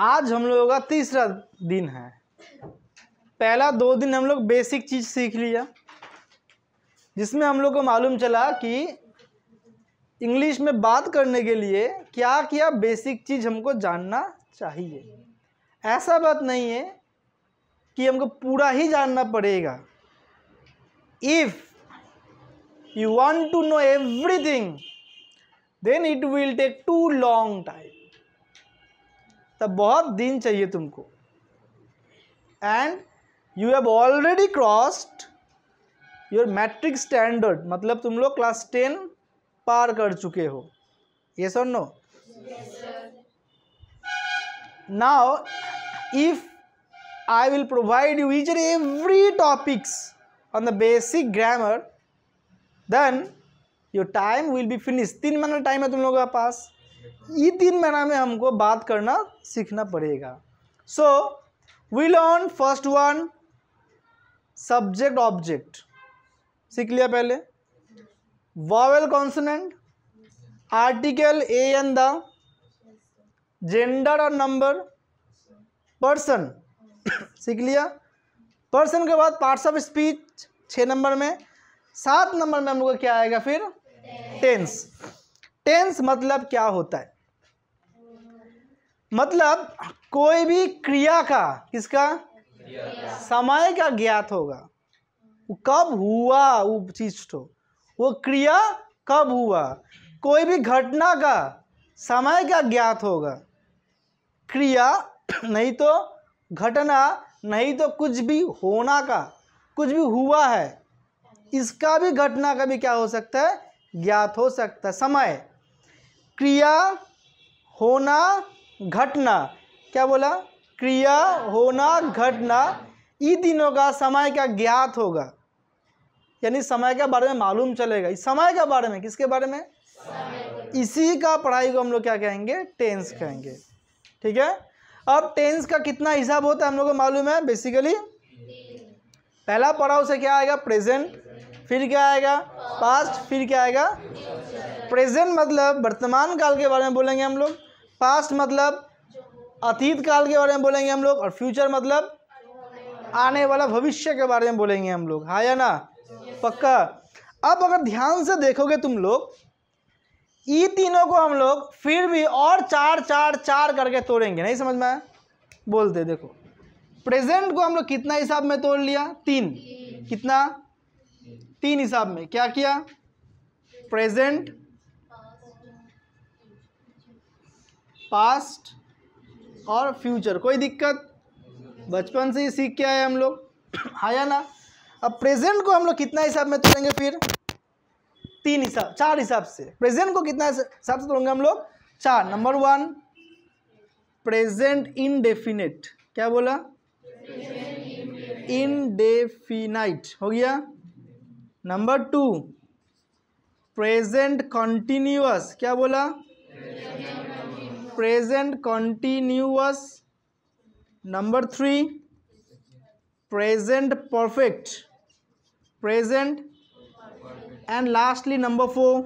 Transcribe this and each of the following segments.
आज हम लोगों का तीसरा दिन है। पहला 2 दिन हम लोग बेसिक चीज़ सीख लिया, जिसमें हम लोग को मालूम चला कि इंग्लिश में बात करने के लिए क्या क्या बेसिक चीज़ हमको जानना चाहिए। ऐसा बात नहीं है कि हमको पूरा ही जानना पड़ेगा। If you want to know everything then it will take too long time. तब बहुत दिन चाहिए तुमको। And you have already crossed your matric standard, मतलब तुम लोग क्लास 10 पार कर चुके हो। यस और no? Now if I will provide you each and every topics on the basic grammar, then your time will be finish. 3 महीना time है तुम लोगों के पास। ये 3 महीना में हमको बात करना सीखना पड़ेगा। So we learn first one, subject object सीख लिया पहले। Vowel consonant, article a and the, gender और नंबर, पर्सन सीख लिया। पर्सन के बाद पार्ट्स ऑफ स्पीच 6 नंबर में। 7 नंबर में हम लोग क्या आएगा फिर? टेंस। टेंस मतलब क्या होता है? मतलब कोई भी क्रिया का, किसका? समय का ज्ञात होगा। वो कब हुआ वो चीज, तो वो क्रिया कब हुआ। कोई भी घटना का समय का ज्ञात होगा। क्रिया नहीं तो घटना, नहीं तो कुछ भी होना का, कुछ भी हुआ है, इसका भी घटना का भी क्या हो सकता है? ज्ञात हो सकता है। समय, क्रिया, होना, घटना। क्या बोला? क्रिया, होना, घटना, ये तीनों का समय का ज्ञात होगा, यानी समय के बारे में मालूम चलेगा। इस समय के बारे में, किसके बारे में? इसी का पढ़ाई को हम लोग क्या कहेंगे? टेंस कहेंगे। ठीक है। अब टेंस का कितना हिसाब होता है हम लोग को मालूम है। बेसिकली पहला पढ़ाओ से क्या आएगा? प्रेजेंट, फिर क्या आएगा? पास्ट, फिर क्या आएगा? प्रेजेंट मतलब वर्तमान काल के बारे में बोलेंगे हम लोग। पास्ट मतलब अतीत काल के बारे में बोलेंगे हम लोग। और फ्यूचर मतलब आने वाला भविष्य के बारे में बोलेंगे हम लोग। हाँ या ना? पक्का। अब अगर ध्यान से देखोगे तुम लोग, ये तीनों को हम लोग फिर भी और 4 4 4 करके तोड़ेंगे। नहीं समझ में आया? बोलते देखो, प्रेजेंट को हम लोग कितना हिसाब में तोड़ लिया? 3। कितना? 3 हिसाब में। क्या किया? प्रेजेंट, पास्ट और फ्यूचर। कोई दिक्कत? बचपन से ही सीख के आए हम लोग। हाँ या ना? अब प्रेजेंट को हम लोग कितना हिसाब में तोड़ेंगे फिर? 3 हिसाब, 4 हिसाब से। प्रेजेंट को कितना हिसाब से तोड़ेंगे हम लोग? 4। Number 1 present indefinite. क्या बोला? इंडेफिनाइट हो गया। Number 2 present continuous. क्या बोला? Present continuous. Number 3 present perfect. Present and lastly number 4,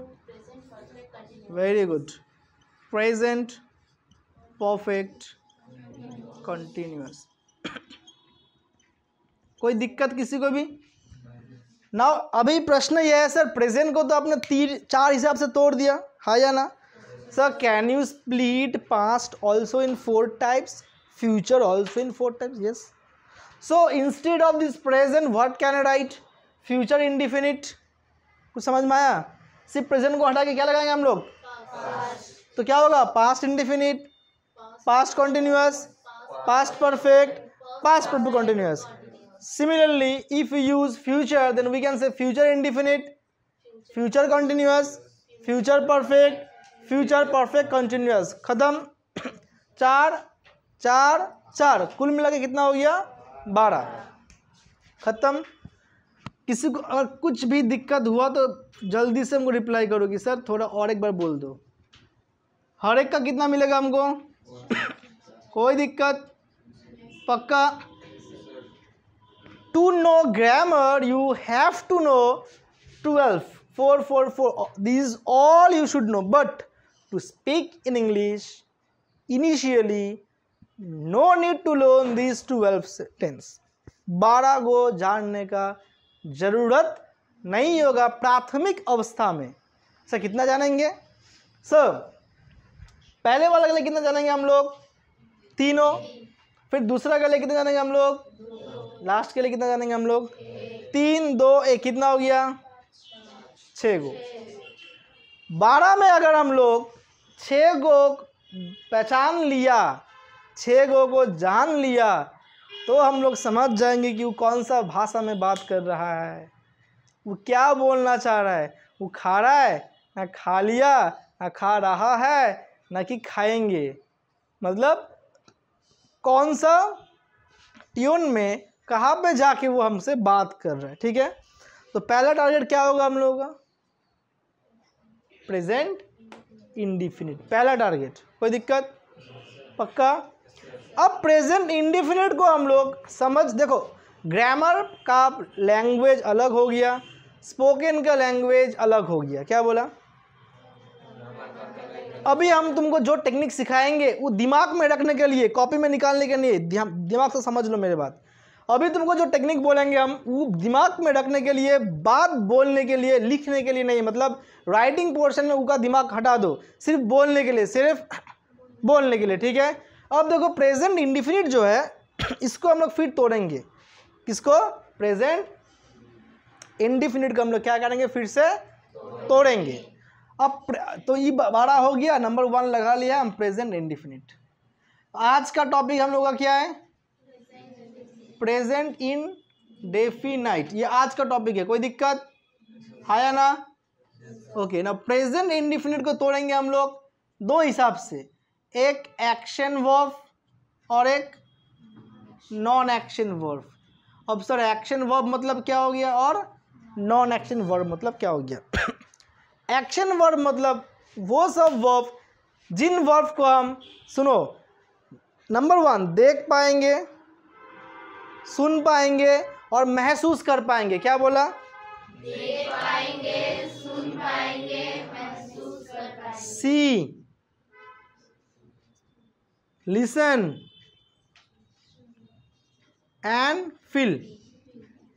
very good, present perfect continuous. कोई दिक्कत किसी को भी? ना अभी प्रश्न यह है सर, प्रेजेंट को तो आपने 4 हिसाब से तोड़ दिया। हाँ या ना? Sir can you split past also in 4 types, future also in 4 types? Yes. So instead of this present what can I right? Future indefinite. कुछ समझ में आया? सिर्फ प्रेजेंट को हटा के क्या लगाएंगे हम लोग? तो क्या होगा? Past indefinite, past continuous, past perfect, past perfect continuous. Similarly, if we use future, then we can say future indefinite, future continuous, future perfect, future perfect continuous। खत्म। 4 4 4 कुल मिला के कितना हो गया? 12। खत्म। किसी को अगर कुछ भी दिक्कत हुआ तो जल्दी से हमको रिप्लाई करो कि सर थोड़ा और एक बार बोल दो। हर एक का कितना मिलेगा हमको? कोई दिक्कत? पक्का? To know grammar, you have to know 12, 4 4 4. These all you should know. But to speak in English, initially no need to learn these 12 tense. 12 को जानने का जरूरत नहीं होगा प्राथमिक अवस्था में। सर कितना जानेंगे सर? पहले वाला के लिए कितना जानेंगे हम लोग? तीनों। फिर दूसरा के लिए कितना जानेंगे हम लोग? लास्ट के लिए कितना जानेंगे हम लोग? 3 2 1 कितना हो गया? 6 गो। 12 में अगर हम लोग 6 गो पहचान लिया, 6 गो को जान लिया, तो हम लोग समझ जाएंगे कि वो कौन सा भाषा में बात कर रहा है, वो क्या बोलना चाह रहा है। वो खा रहा है, ना खा लिया, ना खा रहा है, ना कि खाएंगे। मतलब कौन सा ट्यून में कहाँ पे जाके वो हमसे बात कर रहा है। ठीक है, तो पहला टारगेट क्या होगा हम लोगों का? प्रेजेंट इंडिफिनिट, पहला टारगेट। कोई दिक्कत? पक्का? अब प्रेजेंट इंडिफिनिट को हम लोग समझ, देखो ग्रामर का लैंग्वेज अलग हो गया, स्पोकन का लैंग्वेज अलग हो गया। क्या बोला? अभी हम तुमको जो टेक्निक सिखाएंगे वो दिमाग में रखने के लिए, कॉपी में निकालने के लिए, दिमाग से समझ लो मेरे बात। अभी तुमको जो टेक्निक बोलेंगे हम, वो दिमाग में रखने के लिए, बात बोलने के लिए, लिखने के लिए नहीं। मतलब राइटिंग पोर्शन में उसका दिमाग हटा दो, सिर्फ बोलने के लिए, सिर्फ बोलने के लिए। ठीक है, अब देखो प्रेजेंट इंडिफिनिट जो है इसको हम लोग फिर तोड़ेंगे। किसको? प्रेजेंट इंडिफिनिट को हम लोग क्या करेंगे? फिर से तोड़ेंगे। अब तो ये 12 हो गया, नंबर 1 लगा लिया हम, प्रेजेंट इंडिफिनिट। आज का टॉपिक हम लोग का क्या है? Present indefinite. ये आज का टॉपिक है। कोई दिक्कत आया ना? ओके ना। प्रेजेंट इंडिफिनिट को तोड़ेंगे हम लोग 2 हिसाब से, एक एक्शन वर्ब और एक नॉन एक्शन वर्ब। अब सर एक्शन वर्ब मतलब क्या हो गया और नॉन एक्शन वर्ब मतलब क्या हो गया? एक्शन वर्ब मतलब वो सब वर्ब जिन वर्ब को हम, सुनो, नंबर 1 देख पाएंगे, सुन पाएंगे और महसूस कर पाएंगे। क्या बोला? देख पाएंगे, सुन पाएंगे, महसूस कर पाएंगे। सी, लिसन एंड फील।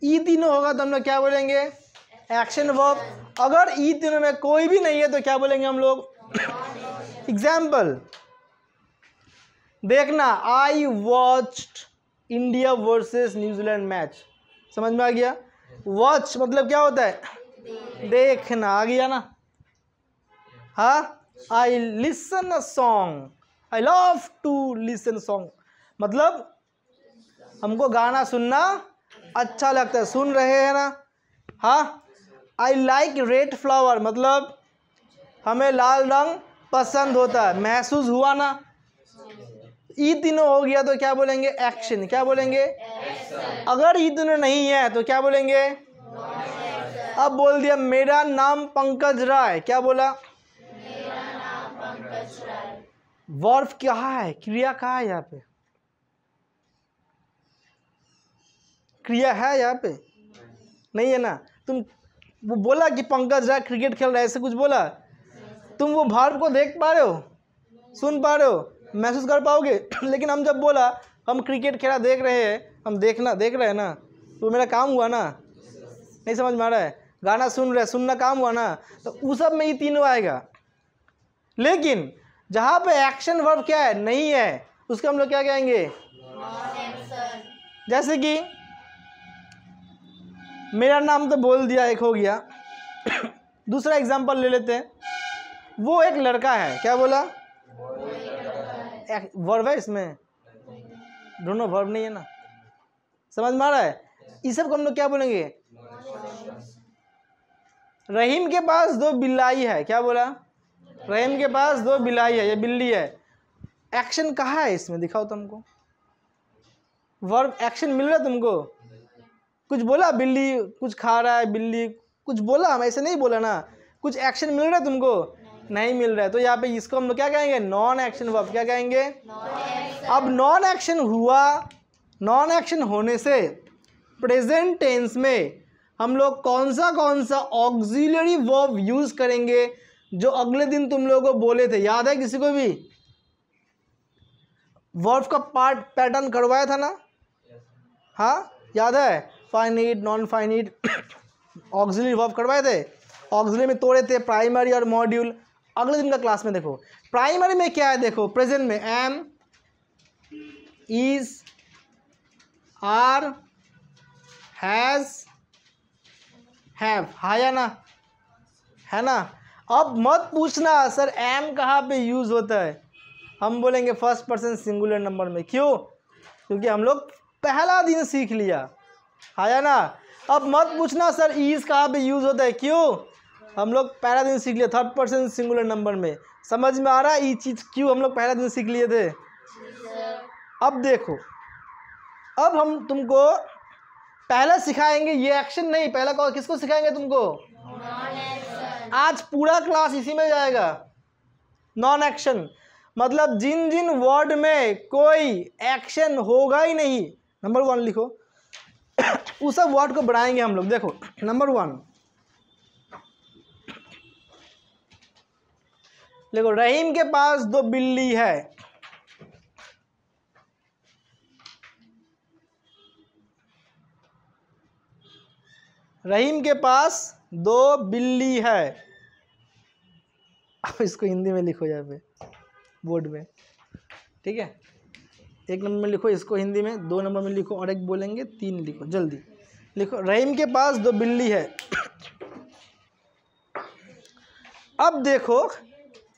ई तीनों होगा तो हम लोग क्या बोलेंगे? Action verb. अगर ई तीनों में कोई भी नहीं है तो क्या बोलेंगे हम लोग? एग्जाम्पल देखना, I watched India versus New Zealand match. समझ में आ गया? वॉच मतलब क्या होता है? देखना। आ गया ना? हाँ, I listen a song, I love to listen song, मतलब हमको गाना सुनना अच्छा लगता है, सुन रहे हैं ना? हाँ, आई लाइक रेड फ्लावर, मतलब हमें लाल रंग पसंद होता है, महसूस हुआ ना? ई तीनों हो गया तो क्या बोलेंगे? एक्शन। क्या बोलेंगे? अगर ई तीनों नहीं है तो क्या बोलेंगे? अब बोल दिया मेरा नाम पंकज राय। क्या बोला? मेरा नाम पंकज राय। वर्ब कहाँ है? क्रिया कहाँ है यहाँ पे? क्रिया है यहाँ पे? नहीं है ना? तुम वो बोला कि पंकज राय क्रिकेट खेल रहा है, ऐसे कुछ बोला? तुम वो वर्ब को देख पा रहे हो, सुन पा रहे हो, महसूस कर पाओगे? लेकिन हम जब बोला हम क्रिकेट खेला देख रहे हैं, हम देख रहे हैं ना, तो मेरा काम हुआ ना? नहीं समझ में आ रहा है? गाना सुन रहे, सुनना काम हुआ ना? तो उस सब में ये तीनों आएगा। लेकिन जहाँ पे एक्शन वर्ब क्या है? नहीं है, उसको हम लोग क्या कहेंगे? जैसे कि मेरा नाम तो बोल दिया, एक हो गया। दूसरा एग्जांपल ले लेते हैं, वो एक लड़का है। क्या बोला? वर्ब है इसमें, दोनों वर्ब नहीं है ना? समझ में आ रहा है? इस सब को हम लोग क्या बोलेंगे? रहीम के पास 2 बिल्लाई है। क्या बोला? रहीम के पास 2 बिल्लाई है, ये बिल्ली है। एक्शन कहाँ है इसमें? दिखाओ तुमको वर्ब, एक्शन मिल रहा है तुमको? कुछ बोला? बिल्ली कुछ खा रहा है, बिल्ली कुछ बोला? हम ऐसे नहीं बोला ना? कुछ एक्शन मिल रहा है तुमको? नहीं मिल रहा है। तो यहाँ पे इसको हम लोग क्या कहेंगे? Non action verb. क्या कहेंगे? अब नॉन एक्शन हुआ, नॉन एक्शन होने से प्रेजेंट टेंस में हम लोग कौन सा ऑक्सिलरी वर्ब यूज करेंगे जो अगले दिन तुम लोगों को बोले थे? याद है किसी को भी? वर्ब का पैटर्न करवाया था ना, हाँ याद है, finite, non finite, auxiliary verb करवाए थे, ऑक्सिलरी में तोड़े थे प्राइमरी और मॉड्यूल। अगले दिन का क्लास में देखो प्राइमरी में क्या है, देखो प्रेजेंट में am, is, are, has, have, हाँ या ना, है ना। अब मत पूछना सर एम कहाँ पे यूज होता है, हम बोलेंगे फर्स्ट पर्सन सिंगुलर नंबर में। क्यों? क्योंकि हम लोग पहला दिन सीख लिया, हाँ या ना। अब मत पूछना सर इज कहाँ पे यूज होता है, क्यों? हम लोग पहला दिन सीख लिया थर्ड पर्सन सिंगुलर नंबर में। समझ में आ रहा है ये चीज़ क्यों हम लोग पहला दिन सीख लिए थे? अब देखो, अब हम तुमको पहला सिखाएंगे ये एक्शन नहीं, पहला कौन किसको सिखाएंगे तुमको? आज पूरा क्लास इसी में जाएगा, नॉन एक्शन। मतलब जिन जिन वर्ड में कोई एक्शन होगा ही नहीं, नंबर 1 लिखो, उस सब वर्ड को बढ़ाएंगे हम लोग। देखो नंबर 1 देखो, रहीम के पास 2 बिल्ली है। रहीम के पास 2 बिल्ली है। अब इसको हिंदी में लिखो यहाँ पे बोर्ड में, ठीक है। 1 नंबर में लिखो इसको हिंदी में, 2 नंबर में लिखो और एक बोलेंगे 3 लिखो, जल्दी लिखो। रहीम के पास 2 बिल्ली है। अब देखो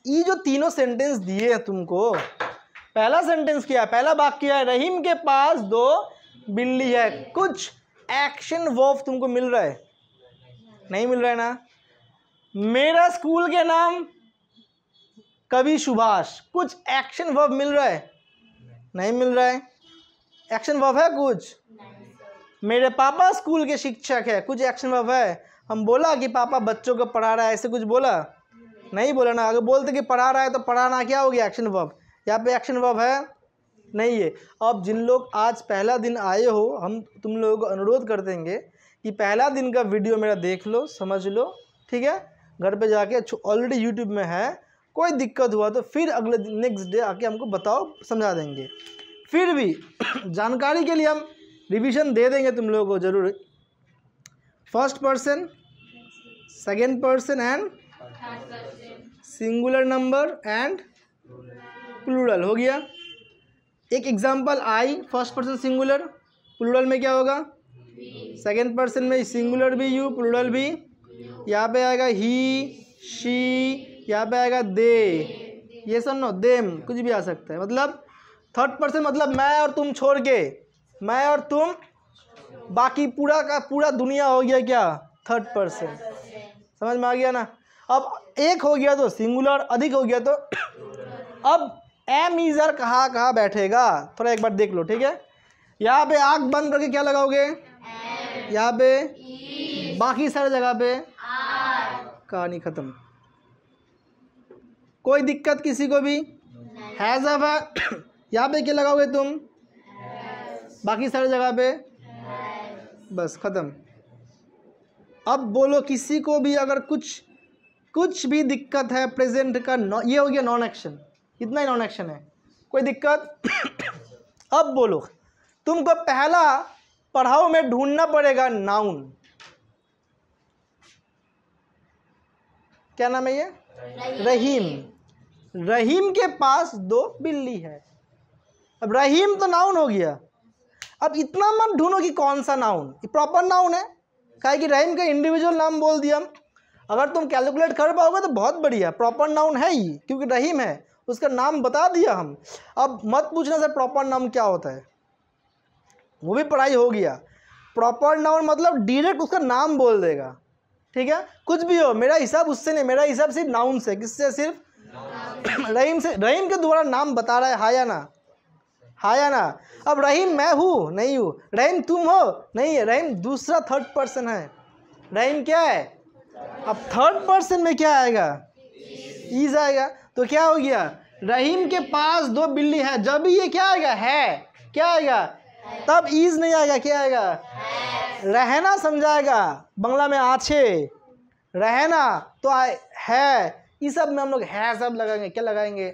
ये जो तीनों सेंटेंस दिए हैं तुमको, पहला सेंटेंस क्या है, पहला वाक्य है रहीम के पास 2 बिल्ली है। कुछ एक्शन वर्ब तुमको मिल रहा है? नहीं मिल रहा है ना। मेरा स्कूल के नाम कवि सुभाष, कुछ एक्शन वर्ब मिल रहा है? नहीं मिल रहा है। एक्शन वर्ब है कुछ? मेरे पापा स्कूल के शिक्षक है, कुछ एक्शन वर्ब है? हम बोला कि पापा बच्चों को पढ़ा रहा है, ऐसे कुछ बोला? नहीं बोला ना। अगर बोलते कि पढ़ा रहा है तो पढ़ाना क्या हो गया? Action verb. यहाँ पे एक्शन वर्ब है नहीं है। अब जिन लोग आज पहला दिन आए हो, हम तुम लोगों को अनुरोध कर देंगे कि पहला दिन का वीडियो मेरा देख लो, समझ लो, ठीक है। घर पे जाके ऑलरेडी यूट्यूब में है, कोई दिक्कत हुआ तो फिर अगले दिन नेक्स्ट डे आके हमको बताओ, समझा देंगे। फिर भी जानकारी के लिए हम रिवीजन दे देंगे तुम लोगों को जरूर। First person, second person and singular number and plural हो गया। एक example I, first person singular, plural में क्या होगा? सेकेंड पर्सन में सिंगुलर भी यू, प्लूरल भी। यहाँ पे आएगा ही, शी, यहाँ पे आएगा दे, ये सब नो, देम, कुछ भी आ सकता है। मतलब थर्ड पर्सन मतलब मैं और तुम छोड़ के, मैं और तुम, बाकी पूरा का पूरा दुनिया हो गया क्या? Third person. समझ में आ गया ना। अब एक हो गया तो सिंगुलर, अधिक हो गया तो अब एम इजर कहाँ कहाँ बैठेगा थोड़ा एक बार देख लो, ठीक है। यहाँ पे आँख बंद करके क्या लगाओगे? यहाँ पे, बाकी सारे जगह पे कहानी खत्म। कोई दिक्कत किसी को भी? हैज़ अब है, यहाँ पे क्या लगाओगे तुम? बाकी सारी जगह पे बस खत्म। अब बोलो किसी को भी अगर कुछ भी दिक्कत है प्रेजेंट का, ये हो गया नॉन एक्शन, इतना ही नॉन एक्शन है, कोई दिक्कत? अब बोलो तुमको पहला पढ़ाओ में ढूंढना पड़ेगा नाउन। क्या नाम है ये? रहीम। रहीम के पास 2 बिल्ली है। अब रहीम तो नाउन हो गया। अब इतना मत ढूंढो कि कौन सा नाउन, ये प्रॉपर नाउन है, काहे कि रहीम का इंडिविजुअल नाम बोल दिया। अगर तुम कैलकुलेट कर पाओगे तो बहुत बढ़िया, प्रॉपर नाउन है ही, क्योंकि रहीम है, उसका नाम बता दिया हम। अब मत पूछना सर प्रॉपर नाउन क्या होता है, वो भी पढ़ाई हो गया। प्रॉपर नाउन मतलब डायरेक्ट उसका नाम बोल देगा, ठीक है। कुछ भी हो, मेरा हिसाब उससे नहीं, मेरा हिसाब सिर्फ नाउन से। किससे? सिर्फ रहीम से। रहीम के द्वारा नाम बता रहा है, हाँ या ना, हाँ या ना। अब रहीम मैं हूँ, नहीं हूँ। रहीम तुम हो, नहीं है। रहीम दूसरा थर्ड पर्सन है। रहीम क्या है? अब थर्ड पर्सन में क्या आएगा? ईज आएगा। तो क्या हो गया? रहीम के पास 2 बिल्ली है। जब भी ये क्या आएगा? है। क्या आएगा? तब ईज नहीं आएगा, क्या आएगा? रहना समझाएगा, बंगला में आछे, रहना तो है। इस सब में हम लोग है सब लगाएंगे, क्या लगाएंगे?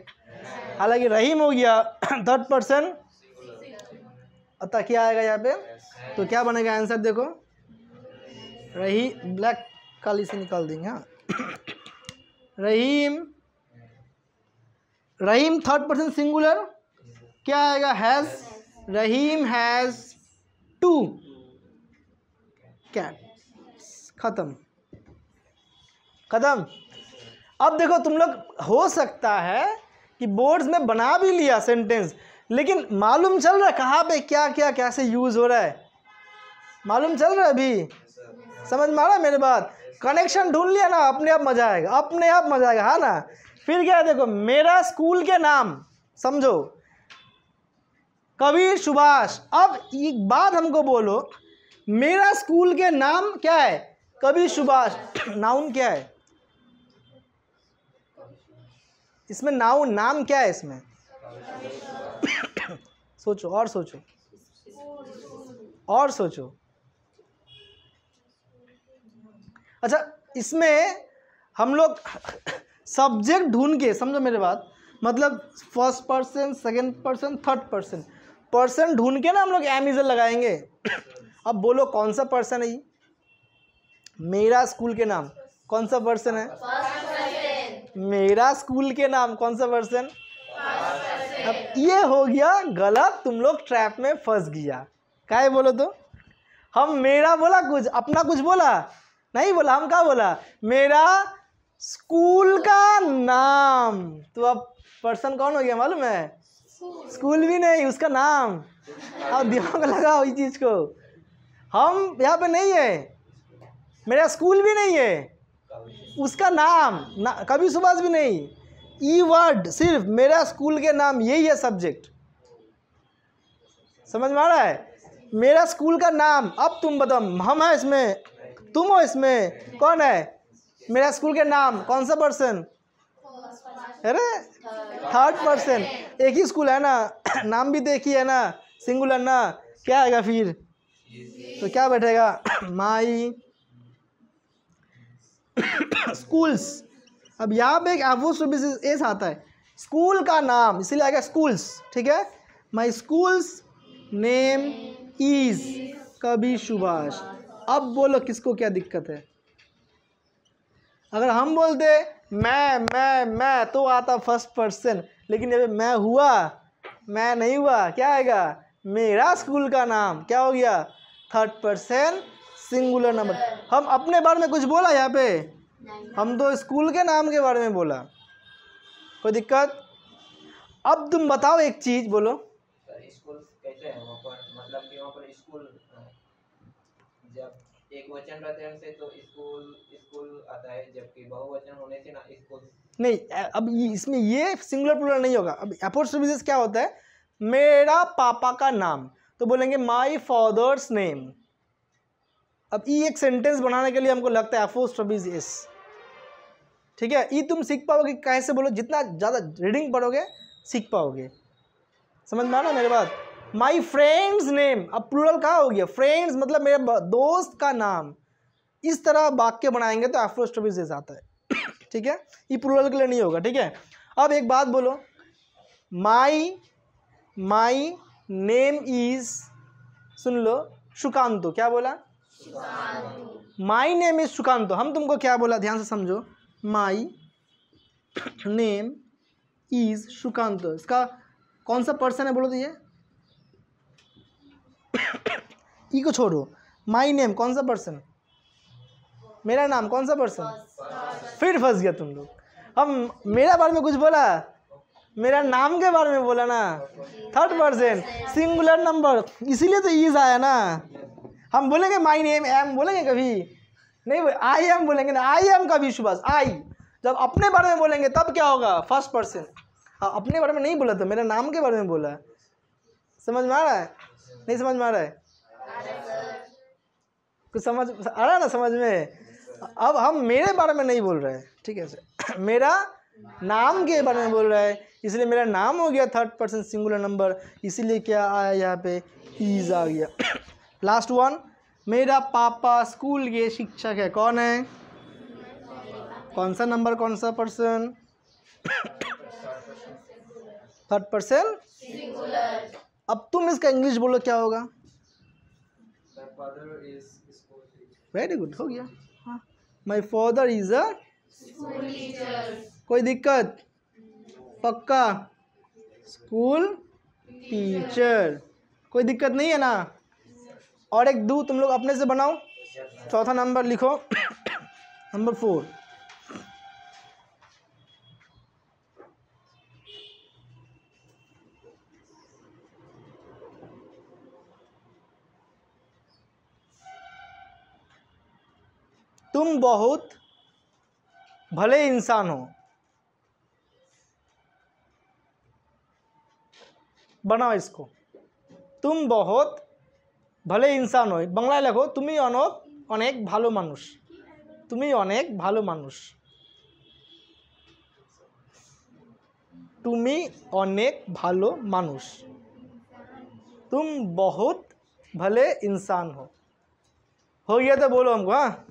हालांकि रहीम हो गया थर्ड पर्सन, अतः क्या आएगा यहाँ पे, तो क्या बनेगा आंसर देखो, रही ब्लैक काली से निकाल देंगे। हाँ रहीम, रहीम थर्ड पर्सन सिंगुलर, क्या आएगा, हैज, रहीम हैज 2 कैट्स। खत्म खत्म। अब देखो तुम लोग, हो सकता है कि बोर्ड्स में बना भी लिया सेंटेंस, लेकिन मालूम चल रहा है कहाँ पे क्या क्या कैसे यूज हो रहा है, मालूम चल रहा है अभी, समझ में आ रहा है मेरी बात, कनेक्शन ढूंढ लिया ना, अपने आप मजा आएगा, अपने आप मजा आएगा, हाँ ना। फिर क्या है देखो, मेरा स्कूल के नाम, समझो कबीर सुभाष। अब एक बात हमको बोलो, मेरा स्कूल के नाम क्या है, कबीर सुभाष, नाउन क्या है इसमें, नाउन नाम क्या है इसमें, सोचो और सोचो और सोचो। अच्छा इसमें हम लोग सब्जेक्ट ढूंढ के, समझो मेरे बात, मतलब first person, second person, third person, person ढूंढ के ना हम लोग एम इजर लगाएंगे। अब बोलो कौन सा पर्सन है ये, मेरा स्कूल के नाम कौन सा पर्सन है, मेरा स्कूल के नाम कौन सा पर्सन। अब ये हो गया गलत, तुम लोग ट्रैप में फंस गया। काहे बोलो तो, हम मेरा बोला कुछ, अपना कुछ बोला नहीं बोला, हम क्या बोला, मेरा स्कूल का नाम। तो अब पर्सन कौन हो गया मालूम है, स्कूल भी नहीं, उसका नाम। अब दिमाग लगाओ इस चीज को, हम यहाँ पे नहीं है, मेरा स्कूल भी नहीं है, उसका नाम ना, कभी सुभाष भी नहीं, ई वर्ड सिर्फ मेरा स्कूल के नाम, यही है सब्जेक्ट। समझ में आ रहा है, मेरा स्कूल का नाम। अब तुम बताओ, हम है इसमें, तुम हो इसमें, कौन है, मेरा स्कूल के नाम कौन सा पर्सन, अरे थर्ड पर्सन, एक ही स्कूल है ना, नाम भी देखी है ना, सिंगुलर ना, क्या आएगा फिर, तो क्या बैठेगा, माई स्कूल्स। अब यहाँ पे एक एपोस्ट्रोफी एस आता है, स्कूल का नाम, इसीलिए आएगा स्कूल्स, ठीक है। My school's name is Kabir Subhash. अब बोलो किसको क्या दिक्कत है, अगर हम बोलते मैं तो आता फर्स्ट पर्सन, लेकिन ये मैं हुआ, मैं नहीं हुआ, क्या आएगा, मेरा स्कूल का नाम, क्या हो गया, थर्ड पर्सन सिंगुलर नंबर। हम अपने बारे में कुछ बोला यहाँ पे, हम तो स्कूल के नाम के बारे में बोला, कोई दिक्कत। अब तुम बताओ एक चीज बोलो, स्कूल कैसे है वहाँ पर, मतलब कि वहाँ पर स्कूल जब एक वचन रहते हैं से तो स्कूल आता है, जबकि बहुवचन होने से ना स्कूल नहीं। अब इसमें ये सिंगुलर प्लूरल नहीं होगा। अब एपोस्ट्रोफी क्या होता है, मेरा पापा का नाम, तो बोलेंगे माई फादर्स नेम। अब ये एक सेंटेंस बनाने के लिए हमको लगता है एपोस्ट्रोफी एस, ठीक है। ये तुम सीख पाओगे कैसे, बोलो जितना ज़्यादा रीडिंग पढ़ोगे सीख पाओगे, समझ में आ रहा है मेरी बात। माई फ्रेंड्स नेम, अब प्लूरल कहाँ हो गया, फ्रेंड्स मतलब मेरे दोस्त का नाम। इस तरह वाक्य बनाएंगे तो एपोस्ट्रोफी एस आता है, ठीक है। ये प्लूरल के लिए नहीं होगा, ठीक है। अब एक बात बोलो, माई नेम इज, सुन लो, सुकांतो। क्या बोला, माई नेम इज सुकांतो। हम तुमको क्या बोला, ध्यान से समझो, माई नेम इज सुकांतो, इसका कौन सा पर्सन है बोलो तो, ये को छोड़ो, माई नेम कौन सा पर्सन, मेरा नाम कौन सा पर्सन, फिर फंस गया तुम लोग। हम मेरा बारे में कुछ बोला, मेरा नाम के बारे में बोला ना, थर्ड पर्सन सिंगुलर नंबर, इसीलिए तो ईज आया ना। हम बोलेंगे माई नेम एम, बोलेंगे कभी नहीं, आई एम बोलेंगे ना, आई एम कभी सुभाष, आई। जब अपने बारे में बोलेंगे तब क्या होगा, फर्स्ट पर्सन। हाँ, अपने बारे में नहीं बोला तो मेरे नाम के बारे में बोला। समझ में आ रहा है, नहीं समझ में आ रहा है, कुछ समझ आ रहा है ना समझ में। अब हम मेरे बारे में नहीं बोल रहे हैं, ठीक है, मेरा नाम के बारे में बोल रहा है, इसलिए मेरा नाम हो गया थर्ड पर्सन सिंगुलर नंबर, इसीलिए क्या आया यहाँ पे, ईज आ गया। लास्ट वन, मेरा पापा स्कूल के शिक्षक है, कौन है, कौन सा नंबर, कौन सा पर्सन, थर्ड पर्सन सिंगुलर। अब तुम इसका इंग्लिश बोलो क्या होगा। My father is school teacher. Very good, हो गया। हाँ, my father is a, school teachers. कोई दिक्कत, पक्का, स्कूल टीचर, कोई दिक्कत नहीं है ना। और एक दो तुम लोग अपने से बनाओ। चौथा नंबर लिखो नंबर 4। तुम बहुत भले इंसान हो। बनाओ इसको, तुम बहुत भले इंसान हो, बांग्लाয় লেখো তুমি অনেক ভালো মানুষ, তুমি অনেক ভালো মানুষ, তুমি অনেক ভালো মানুষ, तुम बहुत भले इंसान हो गया तो बोलो हमको। हाँ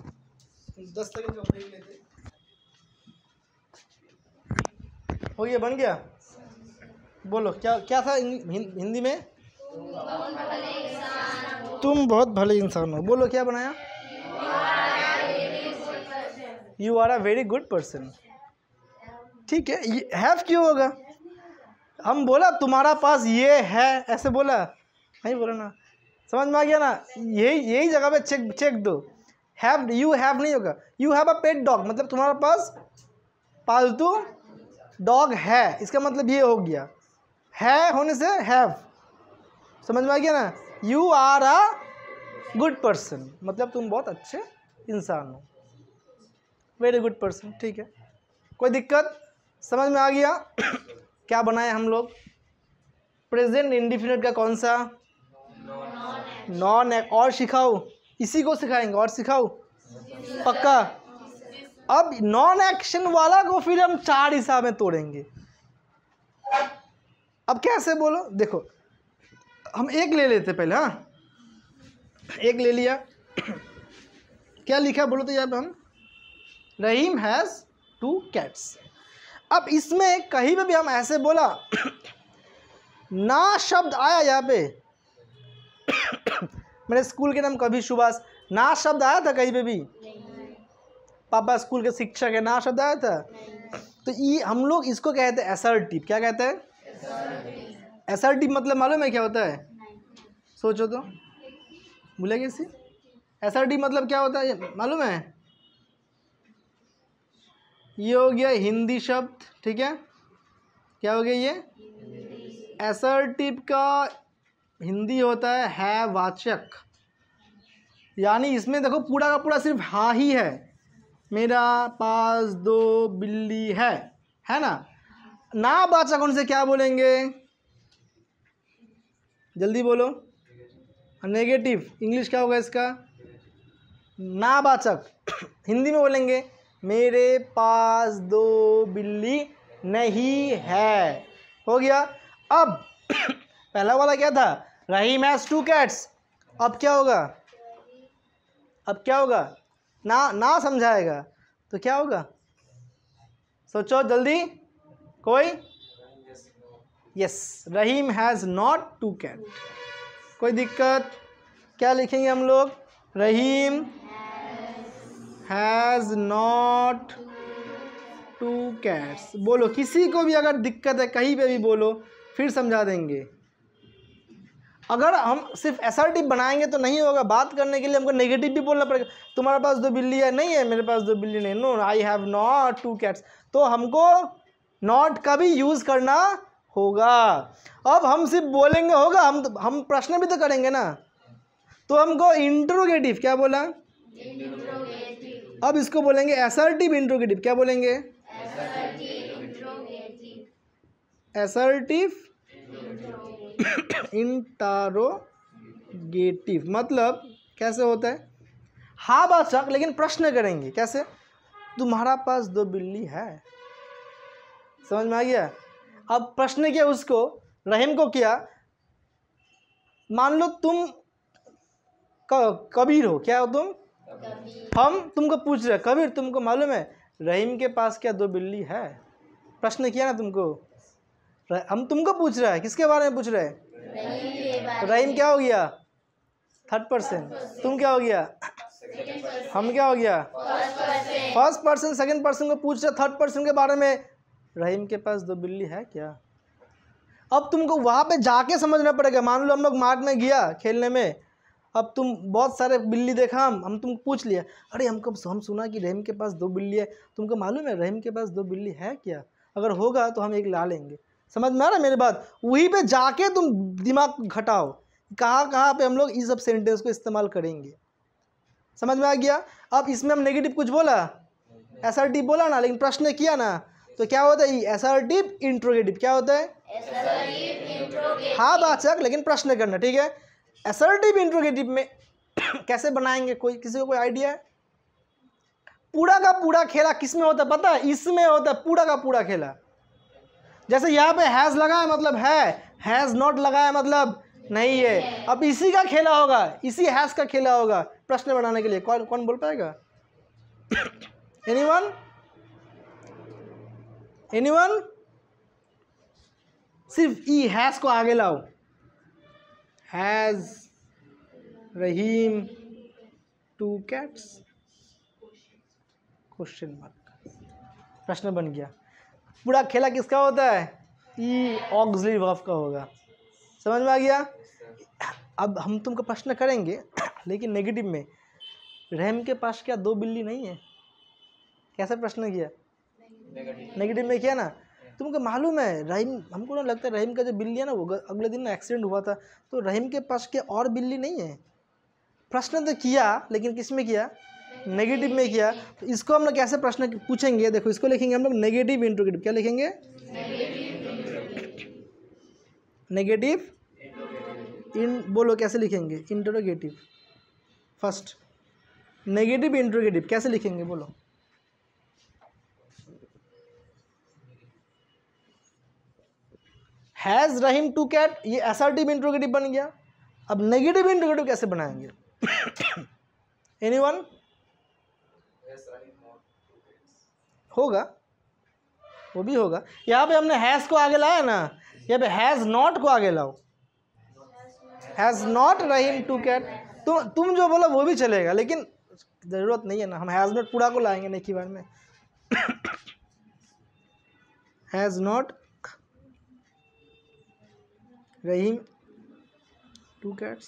10 सेकंड का ब्रेक लेते, हो गया, बन गया। बोलो क्या क्या था हिंदी में। तुम बहुत भले इंसान हो, बोलो क्या बनाया। You are a very good person. ठीक है, हैव क्यों होगा, हम बोला तुम्हारा पास ये है, ऐसे बोला नहीं, बोला ना, समझ में आ गया ना। यही जगह पे चेक दो, हैव, यू हैव नहीं होगा। You have a pet dog, मतलब तुम्हारा पास पालतू डॉग है, इसका मतलब ये हो गया, है होने से हैव, समझ में आ गया ना। You are a good person, मतलब तुम बहुत अच्छे इंसान हो, वेरी गुड पर्सन। ठीक है, कोई दिक्कत, समझ में आ गया। क्या बनाए हम लोग, प्रेजेंट इंडिफिनिट का कौन सा, नॉन। और सिखाओ, इसी को सिखाएंगे, और सिखाओ पक्का। अब नॉन एक्शन वाला को फिर हम 4 हिसाब में तोड़ेंगे। अब कैसे बोलो, देखो हम एक ले लेते पहले। हाँ, एक ले लिया, क्या लिखा बोलो तो यहाँ पे हम, रहीम हैज़ 2 cats। अब इसमें कहीं पे भी हम ऐसे बोला ना शब्द आया यहाँ पे मेरे स्कूल के नाम कभी सुभाष, ना शब्द आया था कहीं पे भी, पापा स्कूल के शिक्षक है, ना शब्द आया था। तो ये हम लोग इसको कहते हैं असर्टिव। क्या कहते हैं, असर्टिव मतलब मालूम है क्या होता है, सोचो तो, भूलेंगे इसी। असर्टिव मतलब क्या होता है मालूम है, ये हो गया हिंदी शब्द, ठीक है, क्या हो गया ये, असर्टिव का हिंदी होता है वाचक, यानी इसमें देखो पूरा का पूरा सिर्फ हाँ ही है, मेरा पास 2 बिल्ली है ना। ना वाचक उनसे क्या बोलेंगे, जल्दी बोलो, नेगेटिव, इंग्लिश क्या होगा इसका, ना वाचक हिंदी में बोलेंगे मेरे पास 2 बिल्ली नहीं है, हो गया। अब पहला वाला क्या था, रहीम हैज़ 2 cats। अब क्या होगा, अब क्या होगा, ना समझाएगा तो क्या होगा, सोचो जल्दी कोई। Yes, Rahim has not 2 cats। कोई दिक्कत, क्या लिखेंगे हम लोग, रहीम हैज़ नॉट 2 cats। बोलो, किसी को भी अगर दिक्कत है कहीं पे भी बोलो, फिर समझा देंगे। अगर हम सिर्फ असर्टिव बनाएंगे तो नहीं होगा, बात करने के लिए हमको नेगेटिव भी बोलना पड़ेगा। तुम्हारे पास 2 बिल्ली है, नहीं है मेरे पास 2 बिल्ली नहीं, no I have not 2 cats। तो हमको नॉट का भी यूज़ करना होगा। अब हम सिर्फ बोलेंगे होगा, हम प्रश्न भी तो करेंगे ना, तो हमको इंट्रोगेटिव, क्या बोला, अब इसको बोलेंगे असर्टिव इंट्रोगेटिव। क्या बोलेंगे, असर्टिव इंटरोगेटिव। मतलब कैसे होता है, हाँ वाचक लेकिन प्रश्न करेंगे, कैसे, तुम्हारा पास 2 बिल्ली है, समझ में आ गया। अब प्रश्न किया उसको, रहीम को किया, मान लो तुम कबीर हो, क्या हो तुम, हम तुमको पूछ रहे, कबीर तुमको मालूम है रहीम के पास क्या 2 बिल्ली है, प्रश्न किया ना तुमको, हम तुमको पूछ रहा है, किसके बारे में पूछ रहे हैं? रहीम के तो बाद रहीम क्या हो गया? Third person. तुम क्या हो गया? हम क्या हो गया? First person. सेकंड पर्सन को पूछ रहे थर्ड पर्सन के बारे में, रहीम के पास 2 बिल्ली है क्या? अब तुमको वहाँ पे जाके समझना पड़ेगा। मान लो हम लोग मार्ट में गया खेलने में, अब तुम बहुत सारे बिल्ली देखा, हम तुमको पूछ लिया, अरे हम सुना कि रहीम के पास 2 बिल्ली है, तुमको मालूम है रहीम के पास 2 बिल्ली है क्या? अगर होगा तो हम एक ला लेंगे। समझ में आ रहा है मेरी बात? वहीं पे जाके तुम दिमाग घटाओ कहाँ पे हम लोग इस सब सेंटेंस को इस्तेमाल करेंगे। समझ में आ गया? अब इसमें हम नेगेटिव कुछ बोला, असर्टिव बोला ना, लेकिन प्रश्न किया ना, तो क्या होता है? Assertive interrogative. क्या होता है? हाँ वाचक, लेकिन प्रश्न करना, ठीक है? असर्टिव इंट्रोगेटिव में कैसे बनाएंगे? किसी को कोई आइडिया है? पूरा का पूरा खेला किस में होता है पता है? इसमें होता है पूरा का पूरा खेला। जैसे यहाँ पे हैज़ लगाया मतलब है, हैज़ नॉट लगाया मतलब नहीं है। अब इसी का खेला होगा, इसी हैज़ का खेला होगा प्रश्न बनाने के लिए। कौन कौन बोल पाएगा? एनीवन? एनीवन? सिर्फ ई हैज़ को आगे लाओ। Has Rahim 2 cats? Question mark. प्रश्न बन गया। पूरा खेला किसका होता है? ई ऑक्सिलरी वर्ब का होगा। समझ में आ गया? अब हम तुमको प्रश्न करेंगे लेकिन नेगेटिव में, रहीम के पास क्या 2 बिल्ली नहीं है? कैसे प्रश्न किया? नेगेटिव में किया ना। तुमको मालूम है रहीम, हमको ना लगता है रहीम का जो बिल्ली है ना, वो अगले दिन ना एक्सीडेंट हुआ था, तो रहीम के पास क्या और बिल्ली नहीं है? प्रश्न तो किया लेकिन किस में किया? नेगेटिव में किया। तो इसको हम लोग कैसे प्रश्न पूछेंगे? देखो इसको लिखेंगे हम लोग नेगेटिव इंट्रोगेटिव। क्या लिखेंगे? नेगेटिव बोलो कैसे लिखेंगे? इंट्रोगेटिव। फर्स्ट नेगेटिव इंट्रोगेटिव कैसे लिखेंगे बोलो? हैज़ रहीम 2 cat, ये असर्टिव इंट्रोगेटिव बन गया। अब नेगेटिव इंट्रोगेटिव कैसे बनाएंगे? एनीवन? होगा, वो भी होगा। यहाँ पे हमने हैज़ को आगे लाया ना, यहाँ पे हैज़ नॉट को आगे लाओ। Has not Rahim 2 cat। तुम जो बोलो वो भी चलेगा, लेकिन ज़रूरत नहीं है ना, हम हैज़ नॉट पूरा को लाएंगे नहीं की बार में। Has not Rahim 2 cats।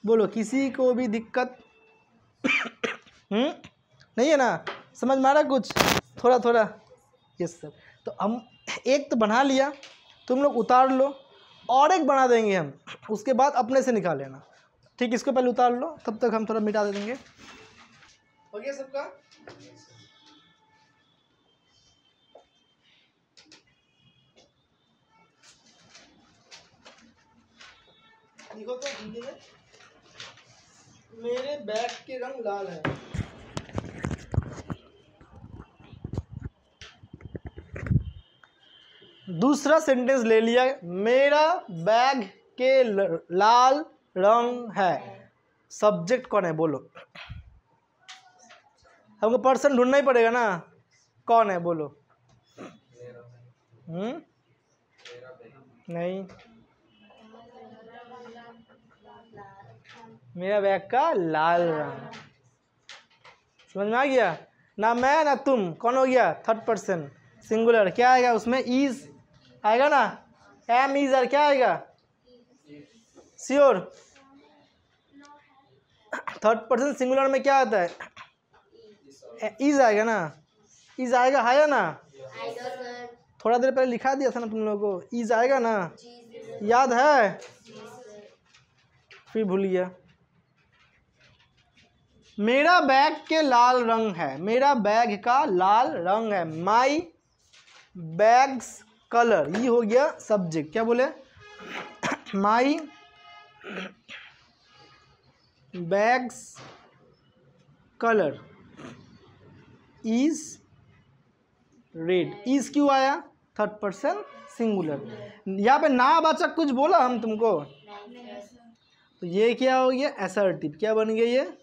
बोलो किसी को भी दिक्कत नहीं है ना? समझ में आ रहा कुछ? थोड़ा थोड़ा? Yes sir. तो हम एक तो बना लिया, तुम लोग उतार लो, और एक बना देंगे हम, उसके बाद अपने से निकाल लेना। ठीक, इसको पहले उतार लो, तब तक हम थोड़ा मिटा दे देंगे। हो गया सबका? देखो तो हिंदी में, मेरे बैग के रंग लाल है। दूसरा सेंटेंस ले लिया, मेरा बैग के लाल रंग है। सब्जेक्ट कौन है बोलो? हमको पर्सन ढूंढना ही पड़ेगा ना, कौन है बोलो? नहीं, मेरा बैग का लाल रंग। समझ में आ गया ना? मैं ना तुम, कौन हो गया? Third person singular. क्या आएगा उसमें? इज आएगा ना? एम इज आर क्या आएगा? श्योर? थर्ड पर्सन सिंगुलर में क्या आता है? इज आएगा ना? इज आएगा, है ना? थोड़ा देर पहले लिखा दिया था ना तुम लोगों को, इज आएगा ना? याद है? फिर भूल गया। मेरा बैग के लाल रंग है, मेरा बैग का लाल रंग है। माई बैग्स कलर, ये हो गया सब्जेक्ट। क्या बोले? माई bags colour is red. Is क्यों आया? Third person singular. यहाँ पे नावाचक कुछ बोला हम तुमको? तो ये क्या हो गया? असर्टिव। क्या बन गया ये?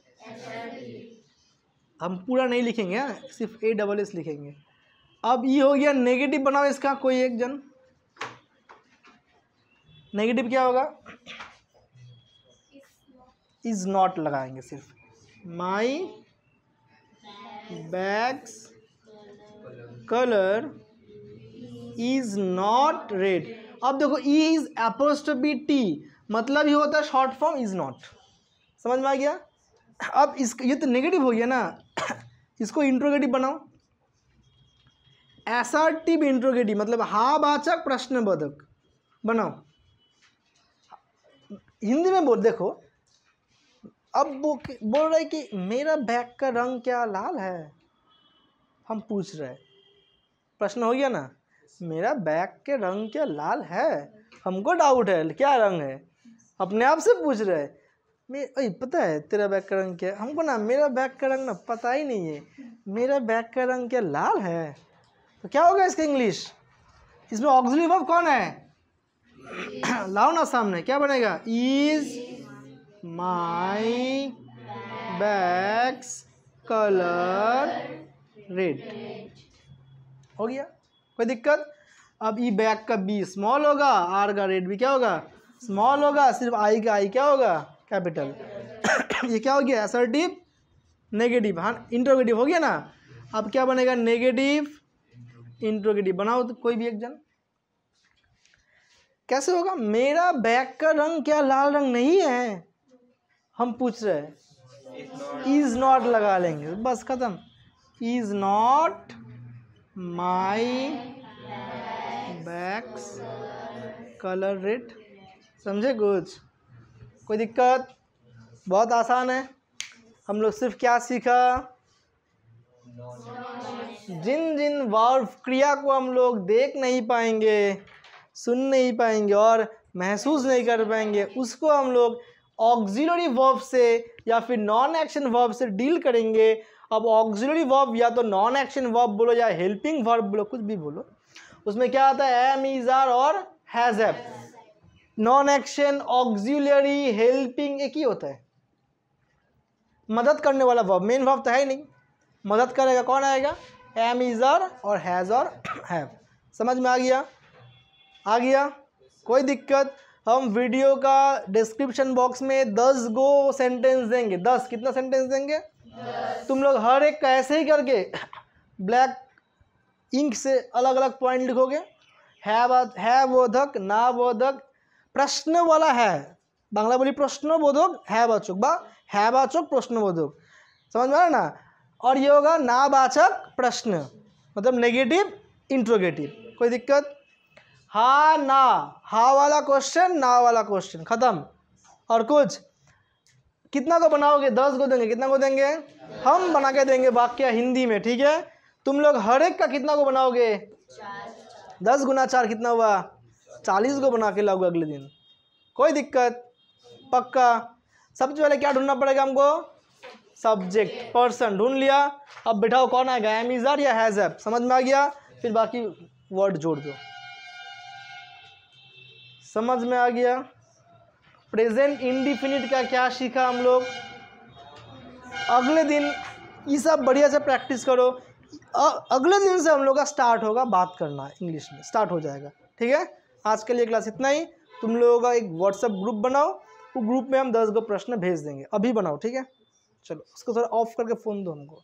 हम पूरा नहीं लिखेंगे, सिर्फ ASS लिखेंगे। अब ये हो गया नेगेटिव। बनाओ इसका कोई एक जन। नेगेटिव क्या होगा? इज नॉट लगाएंगे सिर्फ। माई bags colour is not red. अब देखो इज एपोस्ट्रोफी टी मतलब ये होता है शॉर्ट फॉर्म इज नॉट। समझ में आ गया? अब इस ये तो नेगेटिव हो गया ना, इसको इंट्रोगेटिव बनाओ। असर्टिव इंट्रोगेटिव मतलब हाँ-वाचक प्रश्नबोधक बनाओ। हिंदी में बोल, देखो अब वो बोल रहे कि मेरा बैग का रंग क्या लाल है, हम पूछ रहे, प्रश्न हो गया ना, मेरा बैग के रंग क्या लाल है, हमको डाउट है क्या रंग है, अपने आप से पूछ रहे। मैं पता है तेरा बैग का रंग क्या है? हमको ना मेरा बैग का रंग ना पता ही नहीं है, मेरा बैग का रंग क्या लाल है। तो क्या होगा इसका इंग्लिश? इसमें ऑक्सिलरी वर्ब कौन है? लाओ ना सामने, क्या बनेगा? Is my bags colour red. हो गया, कोई दिक्कत? अब ई बैग का बी स्मॉल होगा, आर का रेड भी क्या होगा? स्मॉल होगा, सिर्फ आई का आई क्या होगा? कैपिटल। ये क्या हो गया? असर्टिव नेगेटिव, हाँ इंट्रोगेटिव हो गया ना। अब क्या बनेगा? Negative interrogative. बनाओ तो कोई भी एक जन। कैसे होगा? मेरा बैग का रंग क्या लाल रंग नहीं है, हम पूछ रहे हैं, इज नॉट लगा लेंगे, बस खत्म। Is not my bags colour red. समझे कुछ? कोई दिक्कत? बहुत आसान है। हम लोग सिर्फ क्या सीखा? जिन जिन वर्ब क्रिया को हम लोग देख नहीं पाएंगे, सुन नहीं पाएंगे और महसूस नहीं कर पाएंगे, उसको हम लोग ऑक्सिलरी वर्ब से या फिर नॉन एक्शन वर्ब से डील करेंगे। अब ऑक्सिलरी वर्ब या तो नॉन एक्शन वर्ब बोलो या हेल्पिंग वर्ब बोलो, कुछ भी बोलो, उसमें क्या आता है? एम, इज, आर और has have. Non action, auxiliary, helping एक ही होता है। मदद करने वाला वर्ब, मेन वर्ब तो है ही नहीं, मदद करेगा कौन आएगा? एम, इज, आर और हैज और हैव। समझ में आ गया? आ गया, कोई दिक्कत? हम वीडियो का डिस्क्रिप्शन बॉक्स में 10 गो सेंटेंस देंगे। 10 कितना सेंटेंस देंगे? 10। तुम लोग हर एक का ऐसे ही करके ब्लैक इंक से अलग अलग पॉइंट लिखोगे। है बोधक, ना बोधक, प्रश्न वाला है, बांग्ला बोली प्रश्नबोधक, है वाचक बा है वाचक प्रश्नबोधक। समझ में आ रहा ना? और ये होगा नावाचक प्रश्न, मतलब नेगेटिव इंट्रोगेटिव। कोई दिक्कत? हा ना, हा वाला क्वेश्चन, ना वाला क्वेश्चन, खत्म। और कुछ? कितना को बनाओगे? 10 को देंगे। कितना को देंगे? हम बना के देंगे वाक्य हिंदी में, ठीक है? तुम लोग हर एक का कितना को बनाओगे? 10 गुना 4 कितना हुआ? 40 को बना के लाओगे अगले दिन। कोई दिक्कत? पक्का? सबसे पहले क्या ढूंढना पड़ेगा हमको? सब्जेक्ट, पर्सन ढूंढ लिया। अब बिठाओ कौन आएगा? एम, इज, आर या हैज हैव। समझ में आ गया? फिर बाकी वर्ड जोड़ दो। समझ में आ गया? प्रेजेंट इंडिफिनिट का क्या सीखा हम लोग? अगले दिन ये सब बढ़िया से प्रैक्टिस करो। अगले दिन से हम लोग का स्टार्ट होगा बात करना, इंग्लिश में स्टार्ट हो जाएगा, ठीक है? आज के लिए क्लास इतना ही। तुम लोगों का एक व्हाट्सएप ग्रुप बनाओ, वो ग्रुप में हम 10 गो प्रश्न भेज देंगे। अभी बनाओ, ठीक है? चलो उसको थोड़ा ऑफ करके फ़ोन दो हमको।